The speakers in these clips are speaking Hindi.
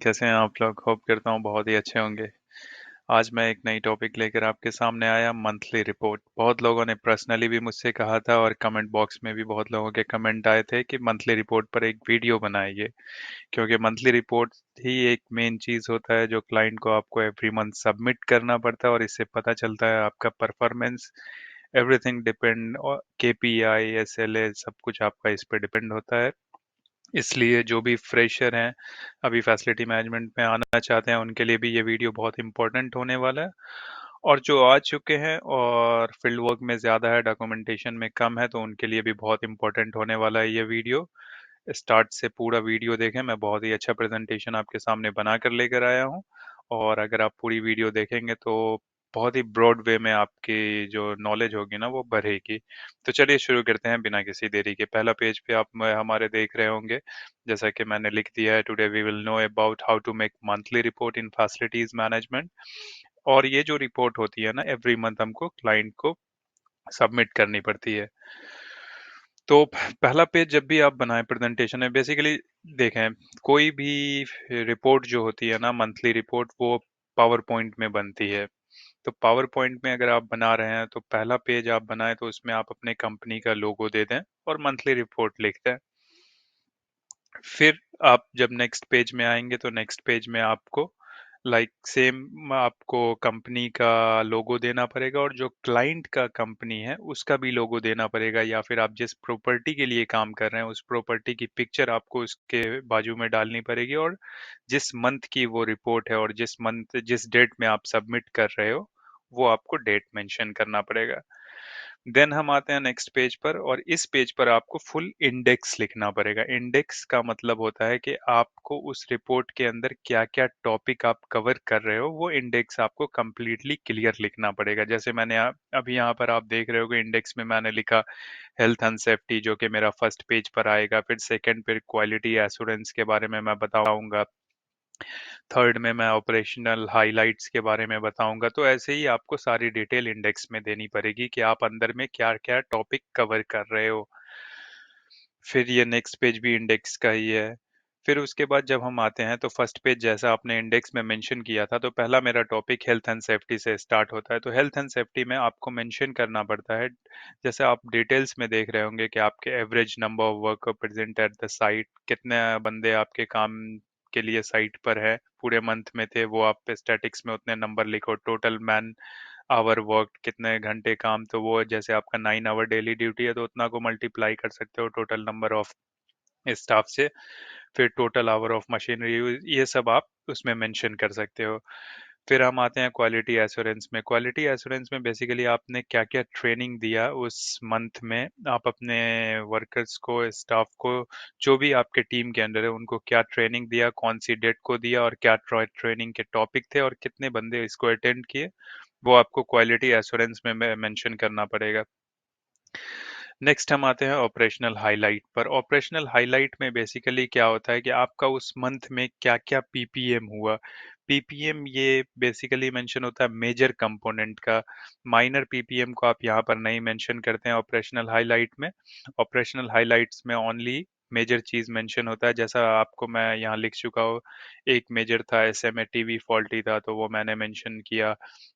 कैसे हैं आप लोग? होप करता हूँ बहुत ही अच्छे होंगे। आज मैं एक नई टॉपिक लेकर आपके सामने आया, मंथली रिपोर्ट। बहुत लोगों ने पर्सनली भी मुझसे कहा था और कमेंट बॉक्स में भी बहुत लोगों के कमेंट आए थे कि मंथली रिपोर्ट पर एक वीडियो बनाइए, क्योंकि मंथली रिपोर्ट ही एक मेन चीज़ होता है जो क्लाइंट को आपको एवरी मंथ सबमिट करना पड़ता है और इससे पता चलता है आपका performance. Everything depend, KPI, SLA, सब कुछ आपका इस पे डिपेंड होता है। इसलिए जो भी फ्रेशर हैं, अभी फैसिलिटी मैनेजमेंट में आना चाहते हैं, उनके लिए भी ये वीडियो बहुत इंपॉर्टेंट होने वाला है। और जो आ चुके हैं और फील्ड वर्क में ज़्यादा है, डॉक्यूमेंटेशन में कम है, तो उनके लिए भी बहुत इंपॉर्टेंट होने वाला है ये वीडियो। स्टार्ट से पूरा वीडियो देखें, मैं बहुत ही अच्छा प्रेजेंटेशन आपके सामने बना कर लेकर आया हूँ। और अगर आप पूरी वीडियो देखेंगे तो बहुत ही ब्रॉड वे में आपकी जो नॉलेज होगी ना वो बढ़ेगी। तो चलिए शुरू करते हैं बिना किसी देरी के। पहला पेज पे आप हमारे देख रहे होंगे, जैसा कि मैंने लिख दिया है, today we will know about how to make monthly report in facilities management. और ये जो रिपोर्ट होती है ना, एवरी मंथ हमको क्लाइंट को सबमिट करनी पड़ती है। तो पहला पेज जब भी आप बनाएं प्रेजेंटेशन में, बेसिकली देखें, कोई भी रिपोर्ट जो होती है ना, मंथली रिपोर्ट, वो पावर पॉइंट में बनती है। तो पावर पॉइंट में अगर आप बना रहे हैं तो पहला पेज आप बनाएं तो उसमें आप अपने कंपनी का लोगो दे दें और मंथली रिपोर्ट लिख दें। फिर आप जब नेक्स्ट पेज में आएंगे तो नेक्स्ट पेज में आपको सेम आपको कंपनी का लोगो देना पड़ेगा और जो क्लाइंट का कंपनी है उसका भी लोगो देना पड़ेगा, या फिर आप जिस प्रॉपर्टी के लिए काम कर रहे हैं उस प्रॉपर्टी की पिक्चर आपको उसके बाजू में डालनी पड़ेगी। और जिस मंथ की वो रिपोर्ट है और जिस मंथ जिस डेट में आप सबमिट कर रहे हो वो आपको डेट मेंशन करना पड़ेगा। देन हम आते हैं नेक्स्ट पेज पर, और इस पेज पर आपको फुल इंडेक्स लिखना पड़ेगा। इंडेक्स का मतलब होता है कि आपको उस रिपोर्ट के अंदर क्या क्या टॉपिक आप कवर कर रहे हो, वो इंडेक्स आपको कंप्लीटली क्लियर लिखना पड़ेगा। जैसे मैंने अभी यहाँ पर आप देख रहे हो कि इंडेक्स में मैंने लिखा हेल्थ एंड सेफ्टी, जो कि मेरा फर्स्ट पेज पर आएगा। फिर सेकंड पे क्वालिटी एश्योरेंस के बारे में मैं बताऊंगा। थर्ड में मैं ऑपरेशनल हाइलाइट्स के बारे में बताऊंगा। तो ऐसे ही आपको सारी डिटेल इंडेक्स में देनी पड़ेगी कि आप अंदर में क्या क्या टॉपिक कवर कर रहे हो। फिर ये नेक्स्ट पेज भी इंडेक्स का ही है। फिर उसके बाद जब हम आते हैं तो फर्स्ट पेज जैसा आपने इंडेक्स में मेंशन किया था, तो पहला मेरा टॉपिक हेल्थ एंड सेफ्टी से स्टार्ट होता है। तो हेल्थ एंड सेफ्टी में आपको मेंशन करना पड़ता है, जैसे आप डिटेल्स में देख रहे होंगे कि आपके average number of worker present at the site, कितने बंदे आपके काम के लिए साइट पर है पूरे मंथ में थे, वो आप स्टैटिक्स में उतने नंबर लिखो। टोटल मैन आवर वर्क, कितने घंटे काम, तो वो जैसे आपका 9 आवर डेली ड्यूटी है तो उतना को मल्टीप्लाई कर सकते हो टोटल नंबर ऑफ स्टाफ से। फिर total hour of machinery use, ये सब आप उसमें मेंशन कर सकते हो। फिर हम आते हैं क्वालिटी एश्योरेंस में। क्वालिटी एश्योरेंस में बेसिकली आपने क्या क्या ट्रेनिंग दिया उस मंथ में, आप अपने वर्कर्स को, स्टाफ को, जो भी आपके टीम के अंदर है उनको क्या ट्रेनिंग दिया, कौन सी डेट को दिया और क्या ट्रेनिंग के टॉपिक थे और कितने बंदे इसको अटेंड किए, वो आपको क्वालिटी एश्योरेंस में मेंशन करना पड़ेगा। नेक्स्ट हम आते हैं ऑपरेशनल हाइलाइट पर। ऑपरेशनल हाइलाइट में बेसिकली क्या होता है कि आपका उस मंथ में क्या क्या पीपीएम हुआ। पीपीएम ये बेसिकली मेंशन होता है मेजर कंपोनेंट का। माइनर पीपीएम को आप यहाँ पर नहीं मेंशन करते हैं ऑपरेशनल हाइलाइट में। ऑपरेशनल हाइलाइट्स में ओनली मेजर चीज मेंशन होता है, जैसा आपको मैं यहाँ लिख चुका हूँ। एक मेजर था एसएमए टीवी फॉल्टी था तो वो मैंने मेंशन किया।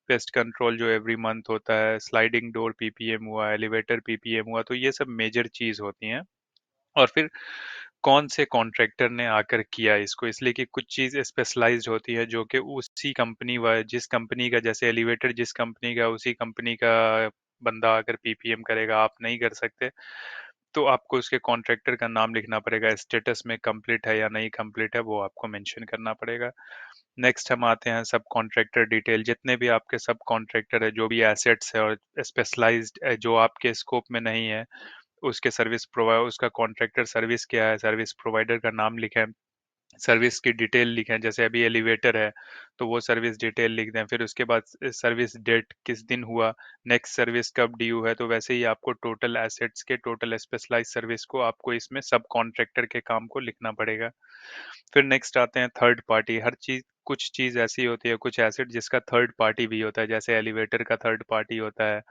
पेस्ट कंट्रोल जो एवरी मंथ होता है, स्लाइडिंग डोर पीपीएम हुआ, एलिवेटर पीपीएम हुआ, तो ये सब मेजर चीज होती हैं। और फिर कौन से कॉन्ट्रैक्टर ने आकर किया इसको, इसलिए कि कुछ चीज स्पेशलाइज्ड होती है जो कि उसी कंपनी व जिस कंपनी का, जैसे एलिवेटर जिस कंपनी का, उसी कंपनी का बंदा आकर पीपीएम करेगा, आप नहीं कर सकते। तो आपको उसके कॉन्ट्रैक्टर का नाम लिखना पड़ेगा, स्टेटस में कंप्लीट है या नहीं कंप्लीट है वो आपको मेंशन करना पड़ेगा। नेक्स्ट हम आते हैं सब कॉन्ट्रैक्टर डिटेल। जितने भी आपके सब कॉन्ट्रैक्टर है, जो भी एसेट्स है और स्पेशलाइज्ड है जो आपके स्कोप में नहीं है, उसके सर्विस प्रोवाइडर, उसका कॉन्ट्रैक्टर सर्विस क्या है, सर्विस प्रोवाइडर का नाम लिखें, सर्विस की डिटेल लिखें। जैसे अभी एलिवेटर है तो वो सर्विस डिटेल लिख दें। फिर उसके बाद सर्विस डेट किस दिन हुआ, नेक्स्ट सर्विस कब ड्यू है। तो वैसे ही आपको टोटल एसेट्स के, टोटल स्पेशलाइज सर्विस को आपको इसमें सब कॉन्ट्रैक्टर के काम को लिखना पड़ेगा। फिर नेक्स्ट आते हैं थर्ड पार्टी। हर चीज, कुछ चीज ऐसी होती है, कुछ एसेट जिसका थर्ड पार्टी भी होता है, जैसे एलिवेटर का थर्ड पार्टी होता है।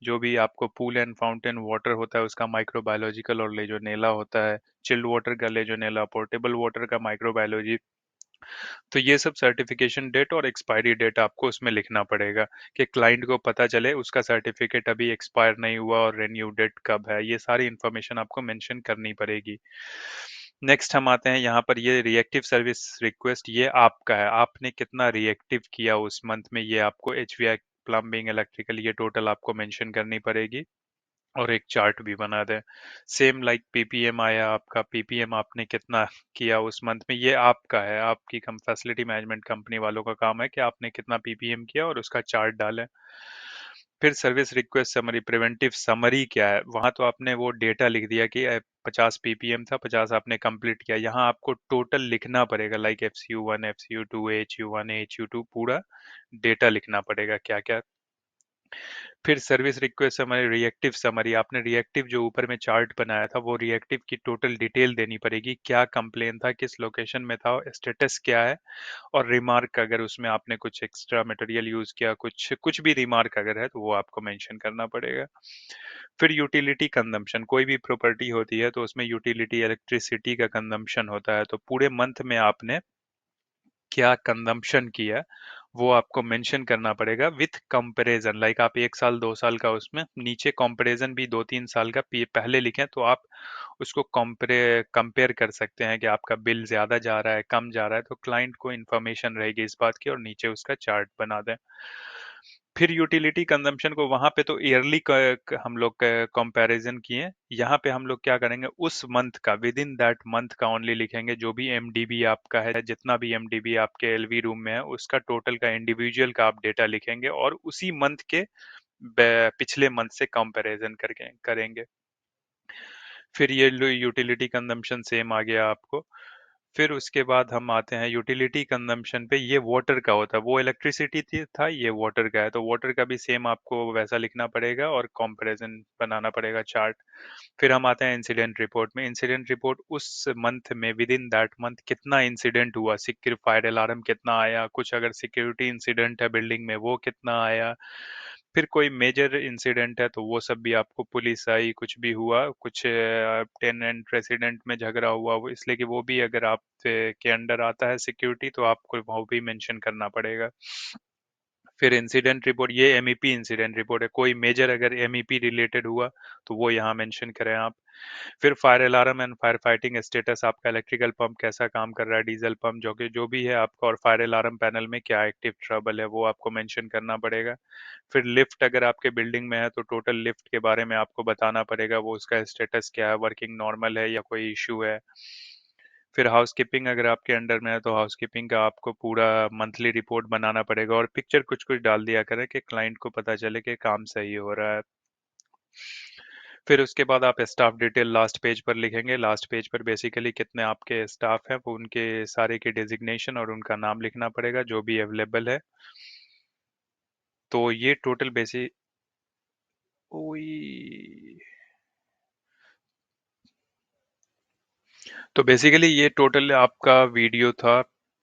जो भी आपको पूल एंड फाउंटेन वाटर होता है उसका माइक्रोबायोलॉजिकल और लेजोनेला होता है। चिल्ड वाटर का लेजोनेला, पोर्टेबल वाटर का माइक्रोबायोलॉजी, तो ये सब सर्टिफिकेशन डेट और एक्सपायरी डेट आपको उसमें लिखना पड़ेगा कि क्लाइंट को पता चले उसका सर्टिफिकेट अभी एक्सपायर नहीं हुआ और रिन्यू डेट कब है, ये सारी इन्फॉर्मेशन आपको मेंशन करनी पड़ेगी। नेक्स्ट हम आते हैं यहाँ पर, ये रिएक्टिव सर्विस रिक्वेस्ट, ये आपका है, आपने कितना रिएक्टिव किया उस मंथ में, ये आपको एचवीआई प्लम्बिंग इलेक्ट्रिकल ये टोटल आपको मेंशन करनी पड़ेगी और एक चार्ट भी बना दें। सेम लाइक पीपीएम आया आपका, पीपीएम आपने कितना किया उस मंथ में, ये आपका है, आपकी कम फैसिलिटी मैनेजमेंट कंपनी वालों का काम है कि आपने कितना पीपीएम किया और उसका चार्ट डालें। फिर service request summary, preventive summary क्या है, वहां तो आपने वो डेटा लिख दिया कि 50 पीपीएम था, 50 आपने कंप्लीट किया, यहाँ आपको टोटल लिखना पड़ेगा like FCU 1 FCU 2 HU 1 HU 2 पूरा डेटा लिखना पड़ेगा क्या क्या। फिर service request summary, reactive summary, आपने रिएक्टिव जो ऊपर में चार्ट बनाया था वो रिएक्टिव की टोटल डिटेल देनी पड़ेगी, क्या कंप्लेन था, किस लोकेशन में था, स्टेटस क्या है, और रिमार्क अगर उसमें आपने कुछ एक्स्ट्रा मटेरियल यूज किया, कुछ कुछ भी रिमार्क अगर है तो वो आपको मेंशन करना पड़ेगा। फिर यूटिलिटी कंजम्पशन, कोई भी प्रॉपर्टी होती है तो उसमें यूटिलिटी इलेक्ट्रिसिटी का कंजम्पशन होता है, तो पूरे मंथ में आपने क्या कंजम्पशन किया वो आपको मेंशन करना पड़ेगा विथ कंपैरिजन, लाइक आप 1 साल 2 साल का उसमें नीचे कंपैरिजन भी 2 3 साल का पहले लिखें तो आप उसको कंपेयर कर सकते हैं कि आपका बिल ज्यादा जा रहा है कम जा रहा है, तो क्लाइंट को इन्फॉर्मेशन रहेगी इस बात की और नीचे उसका चार्ट बना दें। फिर यूटिलिटी कंजम्पशन को वहां पे तो ईयरली हम लोग कंपैरिजन किए, यहाँ पे हम लोग क्या करेंगे उस मंथ का, विद इन दैट मंथ का ओनली लिखेंगे, जो भी एमडीबी आपका है, जितना भी एमडीबी आपके एलवी रूम में है उसका टोटल का इंडिविजुअल का आप डेटा लिखेंगे और उसी मंथ के पिछले मंथ से कंपैरिजन करके करेंगे। फिर ये लो यूटिलिटी कंजम्पशन सेम आ गया आपको। फिर उसके बाद हम आते हैं यूटिलिटी कंजम्पशन पे, ये वाटर का होता है, वो इलेक्ट्रिसिटी थी था, ये वाटर का है, तो वाटर का भी सेम आपको वैसा लिखना पड़ेगा और कंपैरिजन बनाना पड़ेगा चार्ट। फिर हम आते हैं इंसिडेंट रिपोर्ट में, इंसिडेंट रिपोर्ट उस मंथ में विद इन दैट मंथ कितना इंसिडेंट हुआ, सिक्योर फायर अलार्म कितना आया, कुछ अगर सिक्योरिटी इंसिडेंट है बिल्डिंग में वो कितना आया, फिर कोई मेजर इंसिडेंट है तो वो सब भी आपको, पुलिस आई कुछ भी हुआ, कुछ टेनेंट रेसिडेंट में झगड़ा हुआ वो, इसलिए कि वो भी अगर आप के अंडर आता है सिक्योरिटी तो आपको वो भी मेंशन करना पड़ेगा। फिर इंसिडेंट रिपोर्ट, ये एमईपी इंसिडेंट रिपोर्ट है, कोई मेजर अगर एमईपी रिलेटेड हुआ तो वो यहाँ मेंशन करें आप। फिर fire alarm and fire fighting status, आपका इलेक्ट्रिकल पंप कैसा काम कर रहा है, डीजल पंप जो कि जो भी है आपका, और फायर अलार्म पैनल में क्या एक्टिव ट्रबल है वो आपको मेंशन करना पड़ेगा। फिर लिफ्ट अगर आपके बिल्डिंग में है तो टोटल लिफ्ट के बारे में आपको बताना पड़ेगा, वो उसका स्टेटस क्या है, वर्किंग नॉर्मल है या कोई इशू है। फिर हाउसकीपिंग अगर आपके अंडर में है तो हाउसकीपिंग का आपको पूरा मंथली रिपोर्ट बनाना पड़ेगा और पिक्चर कुछ कुछ डाल दिया करें कि क्लाइंट को पता चले कि काम सही हो रहा है। फिर उसके बाद आप स्टाफ डिटेल लास्ट पेज पर लिखेंगे, लास्ट पेज पर बेसिकली कितने आपके स्टाफ हैं वो उनके सारे के डेजिग्नेशन और उनका नाम लिखना पड़ेगा जो भी अवेलेबल है। तो ये टोटल बेसिक, तो बेसिकली ये टोटल आपका वीडियो था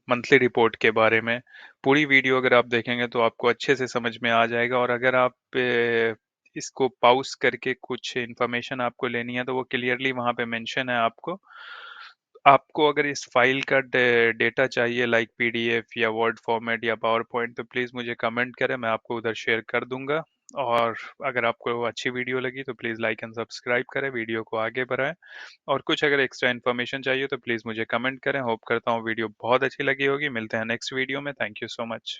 मंथली रिपोर्ट के बारे में। पूरी वीडियो अगर आप देखेंगे तो आपको अच्छे से समझ में आ जाएगा, और अगर आप इसको पॉज करके कुछ इन्फॉर्मेशन आपको लेनी है तो वो क्लियरली वहाँ पे मेंशन है आपको। आपको अगर इस फाइल का डेटा चाहिए लाइक पीडीएफ या वर्ड फॉर्मेट या पावर पॉइंट तो प्लीज़ मुझे कमेंट करें, मैं आपको उधर शेयर कर दूंगा। और अगर आपको अच्छी वीडियो लगी तो प्लीज़ लाइक एंड सब्सक्राइब करें, वीडियो को आगे बढ़ाएं। और कुछ अगर एक्स्ट्रा इन्फॉर्मेशन चाहिए तो प्लीज़ मुझे कमेंट करें। होप करता हूँ वीडियो बहुत अच्छी लगी होगी। मिलते हैं नेक्स्ट वीडियो में। Thank you so much.